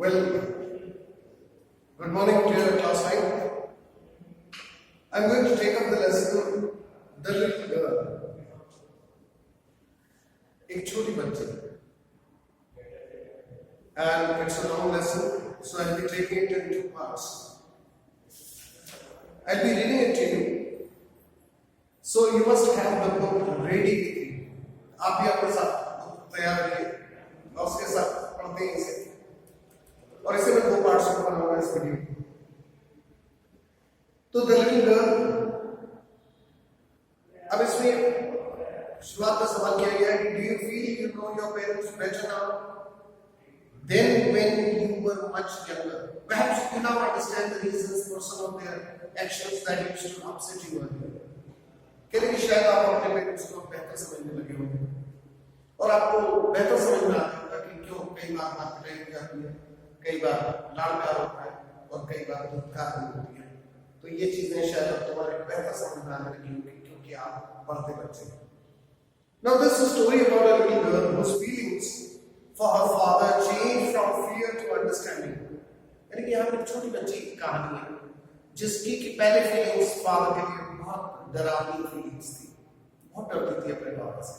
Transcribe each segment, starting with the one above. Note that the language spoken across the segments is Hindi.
Well, good morning dear class 9. I'm going to take up the lesson, The Little Girl. एक छोटी बच्ची. And it's a long lesson, so I'll be taking it in 2 parts. I'll be reading it to you. So you must have the book ready with you. आप भी अपने साथ book तैयार रखिए और उसके साथ पढ़ते हैं इसे. और इसे मैं 2 पार्ट्स में बनाऊंगा इस वीडियो. तो द लिटिल गर्ल, अब इसमें शुरुआत में सवाल किया गया है कि do you feel you know your parents better now than when you were much younger. Perhaps you now understand the reasons for some of their actions that used to upset you earlier. कहते हैं कि शायद आप अपने पेरेंट्स को बेहतर समझने लगे होंगे और आपको बेहतर समझ में आ गया कि क्यों कई बार बात रह जाती है, कई बार लाड़ प्यार होता है और कई बार धुतकार होती है. तो ये चीजें शायद अब तुम्हारे बेहतर समझ में आने लगी होंगी क्योंकि आप पढ़ते बच्चे. Now this is a story about a little girl whose feelings for her father changed from fear to understanding. यानी कि यहाँ पे एक छोटी बच्ची की कहानी है जिसकी कि पहले फीलिंग्स फादर के लिए बहुत डरावनी फीलिंग्स थी, बहुत डरती थी अपने पापा से,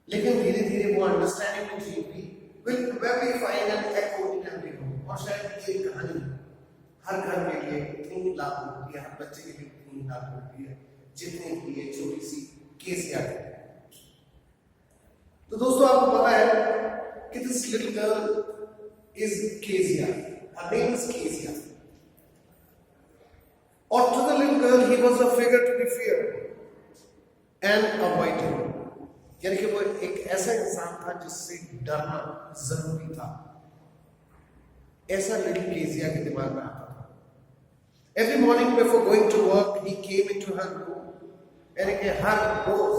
लेकिन धीरे धीरे वो अंडरस्टैंडिंग में जी गई. will probably find an echo in every home. और शायद ये कहानी हर घर के लिए इतनी ही लागू होती है, हर बच्चे के लिए इतनी ही लागू होती है जितने की ये छोटी सी केसिया है. तो दोस्तों आपको पता है कि दिस लिटिल गर्ल इज केसिया. Her name is Kezia. और to the little girl he was a figure to be feared and avoided. यानी कि वो एक ऐसा इंसान था जिससे डरना जरूरी था. ऐसा लिटिल केसिया के दिमाग में आता था. Every morning before going to work he came into her room. यानी कि हर रोज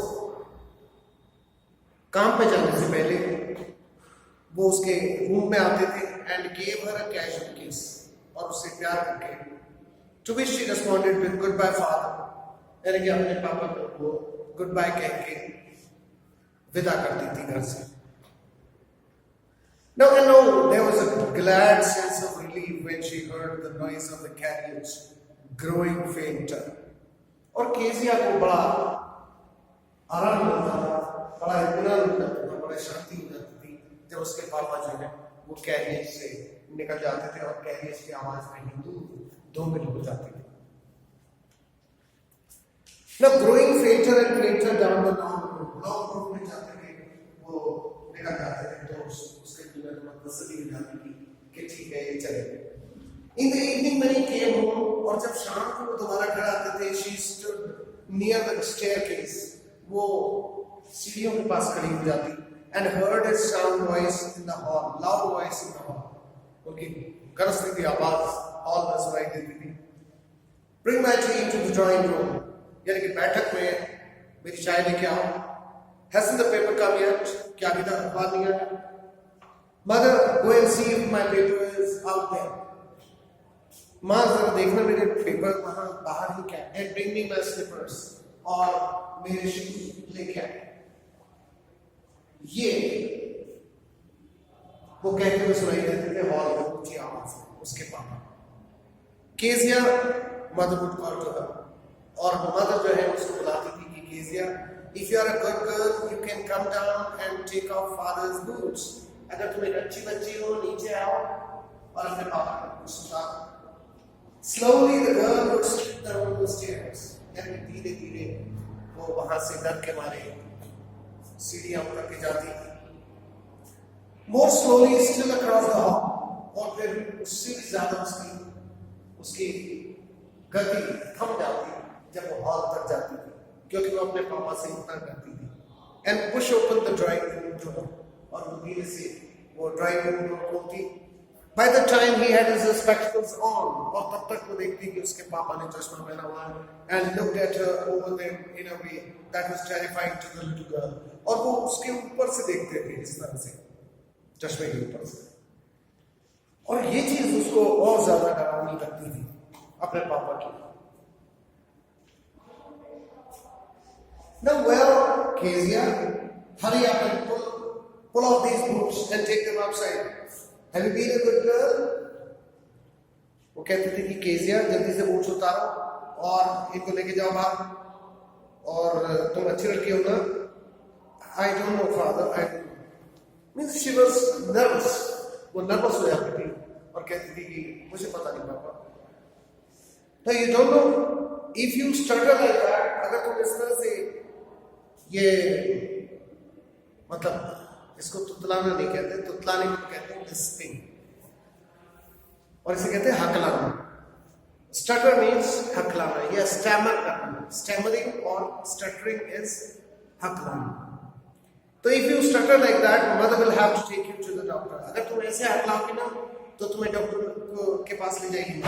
काम पे जाने से पहले वो उसके रूम में आते थे and gave her a casual kiss. और उससे प्यार करके to which she responded with goodbye father. यानी कि अपने पापा को गुड बाय कह के विदा करती थी घर से. Now I know there was a glad sense of relief when she heard the noise of the carriage growing fainter. और केसिया को बड़ा आराम मिलता था, बड़ा इत्मीनान मिलता था, बड़ा शांति हो जाती थी जब उसके पापा जो है वो कैरियज से निकल जाते थे और कैरियज की आवाज कहीं दूर 2 मील हो जाती थी. Now growing fainter and fainter down the long road में जाते थे, वो निकल जाते थे तो उसके दिल में थोड़ा तसल्ली हो जाती थी कि ठीक है ये चले. In the evening when he came home, और जब शाम को वो दोबारा घर आते थे, she stood near the staircase. वो सीढ़ियों के पास खड़ी हो जाती and heard his sound voice in the hall, loud voice in the hall. Okay, गरजती थी आवाज हॉल में सुनाई देती थी. Bring my tea into the drawing room. यानी कि बैठक में मेरी चाय लेके आओ. Hasn't the paper come yet? क्या अभी तक अखबार नहीं आया? Mother, go and see if my paper is out there. माँ जरा देखना मेरे पेपर वहां बाहर ही क्या है. Bring me my slippers. और मेरे शूज लेके आए. ये वो कहते हुए सुनाई देते थे हॉल में ऊंची आवाज में उसके पापा. Kezia mother would call to her. और मदर जो है उसको बुलाती थी कि केसिया, if you are a good girl you can come down and take off father's boots. अगर तुम एक अच्छी बच्ची हो नीचे आओ और अपने पापा को सुता. Slowly the girl would slip down the stairs. यानी धीरे धीरे वो वहां से डर के मारे सीढ़ियां उतर के जाती थी. More slowly still across the hall. और फिर उससे भी ज्यादा उसकी गति थम जाती जब वो हॉल तक जाती थी क्योंकि वो अपने पापा से इतना करती थी. And push open the drawing room door. और वो धीरे से वो ड्राइंग रूम डोर खोलती. By the time he had his spectacles on, और तब तक वो देखती कि उसके पापा ने चश्मा पहना हुआ है and looked at her over them in a way that was terrifying to the little girl. और वो उसके ऊपर से देखते थे इस तरह से, चश्मे के ऊपर से. और ये चीज उसको और ज्यादा डरावनी लगती थी अपने पापा की. Now, well, Kezia, hurry up and pull off these boots and take them outside. Have you been a good girl? वो कहती थी कि केजिया जल्दी से मूछ उतारो और इनको लेके जाओ बाहर, और तुम अच्छी लड़की हो ना. I don't know father, I don't know. Means she was nervous. वो नर्वस हो जाती थी और कहती थी कि मुझे पता नहीं पापा. तो you don't know if you struggle like that, अगर तुम इस तरह से ये मतलब इसको तुतलाना नहीं कहते, तुतलाने को कहते हैं लिस्पिंग, और इसे कहते हैं हकलाना. Stutter means हकलाना या स्टैमर करना. Stammering or stuttering is हकलाना. तो if you stutter like that, mother will have to take you to the doctor. अगर तुम ऐसे हकलाओगे ना तो तुम्हें डॉक्टर के पास ले जाएगी.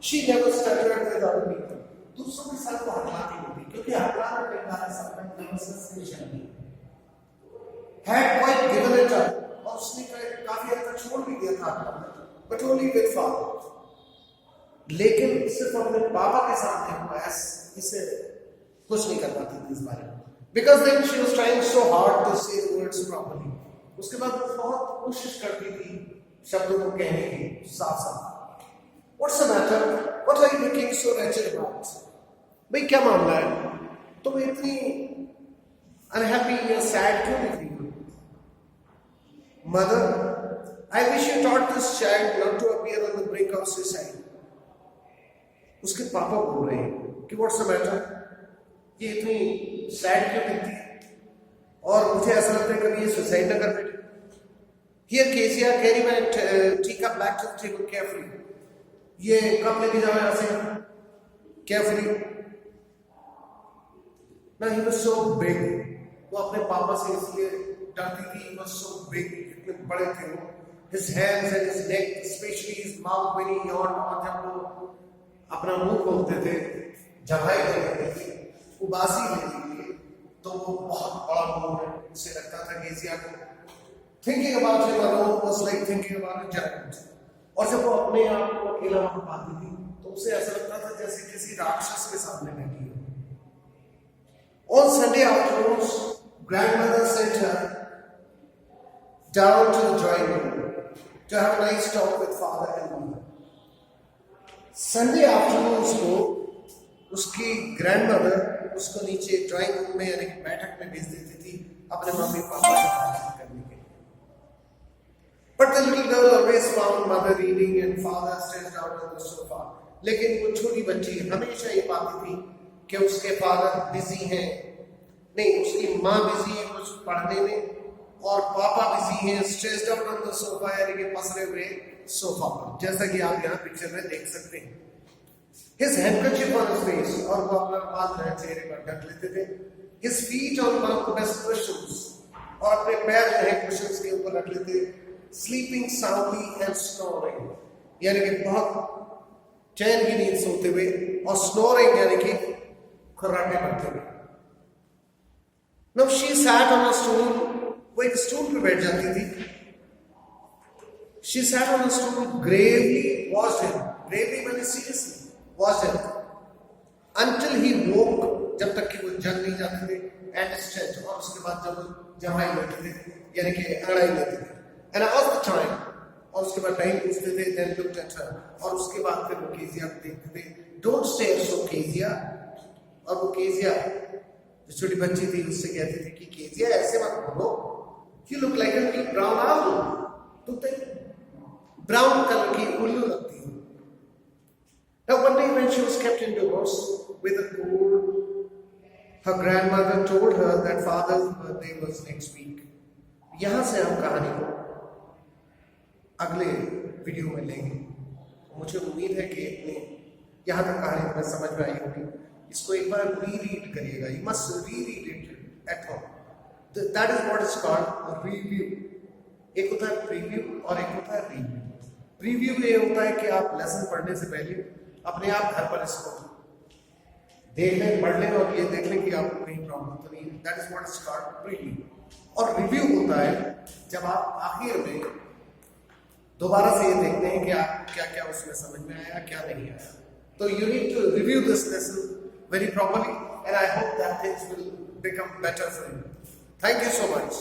She never stuttered with other people. दूसरों के साथ वो हकलाती नहीं थी, क्योंकि हकलाना के कारण सबका नर्वसनेस की निशानी है. Had quite given it up, और उसने काफी हद तक छोड़ भी दिया था हकलाना, but only with father. लेकिन सिर्फ अपने पापा के सामने वो इसे कुछ नहीं कर पाती थी इस बारे में. Because then she was trying so hard to say the words properly. उसके बाद वो बहुत कोशिश करती थी शब्दों को कहने की साफ साफ. What's the matter? What are you looking so wretched about? भाई क्या मामला है? तुम इतनी unhappy या sad क्यों दिख रही हो? Mother, I wish you taught this child not to appear on the brink of suicide. उसके पापा बोल रहे हैं कि What's the matter? ये इतनी सैड क्यों दिखती है, और मुझे ऐसा लगता है कभी ये सुसाइड ना कर बैठे. Here Kezia, carry my teacup back to the table carefully. ये कप लेके जाओ यहाँ से carefully. Now he was so big. वो अपने पापा से इसलिए डरती थी. He was so big. इतने बड़े थे वो. His hands and his neck, especially his mouth when he yawned, और जब वो अपना मुंह खोलते थे, जवाई देते थे, उबासी लेते थे, तो वो बहुत बड़ा मुंह है. उसे लगता था केजिया को thinking about him alone was like thinking about a giant. और जब वो अपने आप को अकेला वहां पाती थी तो उसे ऐसा लगता था जैसे किसी राक्षस के सामने बैठी हो. On Sunday afternoons, grandmother sent her down to the drawing room to have a nice talk with father and mother. Sunday afternoons को उसकी ग्रैंडमदर उसको नीचे ड्राइंग रूम में यानी बैठक में भेज देती थी अपने मम्मी पापा से बातचीत करने के लिए. But the little girl always found mother reading and father stretched out on the sofa. लेकिन वो छोटी बच्ची हमेशा ये पाती थी कि उसके फादर बिजी हैं, नहीं उसकी माँ बिजी है कुछ पढ़ने में, और पापा बिजी हैं stressed out on the sofa, यानी कि पसरे हुए सोफा पर, जैसा कि आप यहाँ पिक्चर में देख सकते हैं. His handkerchief on his face, और वो अपना रुमाल चेहरे पर ढक लेते थे. His feet on one of the best cushions, और अपने पैर जो है cushions के ऊपर रख लेते. Sleeping soundly and snoring, यानी कि बहुत चैन की नींद सोते हुए, और snoring यानी कि खर्राटे करते हुए. Now she sat on a stool, वो एक स्टूल पे बैठ जाती थी. She sat on a stool, gravely watched him. Gravely means seriously watched him until he woke, जब तक कि वो जग नहीं जाते थे, and stretched, और उसके बाद जब जमाई लेते थे यानी कि अंगड़ाई लेते थे. And asked the time, और उसके बाद टाइम पूछते थे. Then looked at her, और उसके बाद फिर वो केजिया को देखते थे. Don't stare so केजिया, और वो केजिया जो छोटी बच्ची थी उससे कहती थी कि केजिया ऐसे मत बोलो, you look like a big brown owl. तुम तो ब्राउन कलर की उल्लू लगती हो. Now one day when she was kept indoors with a cold, her grandmother told her that father's birthday was next week. यहाँ से हम कहानी को अगले वीडियो में लेंगे. मुझे उम्मीद है कि यहाँ तक कहानी तुम्हें समझ में आई होगी. इसको एक बार री-रीड करिएगा. You must re-read it at home. That is what is called a review. एक होता है प्रीव्यू और एक होता है रिव्यू. प्रीव्यू ये होता है कि आप लेसन पढ़ने से पहले अपने आप घर पर इसको देख लें, पढ़ लें और ये देख लें कि आपको कहीं प्रॉब्लम तो नहीं है. That is what is called preview. और रिव्यू होता है जब आप आखिर में दोबारा से ये देखते हैं कि आप क्या क्या उसमें समझ में आया, क्या नहीं आया. तो you need to review this lesson very properly, and I hope that things will become better for you. Thank you so much.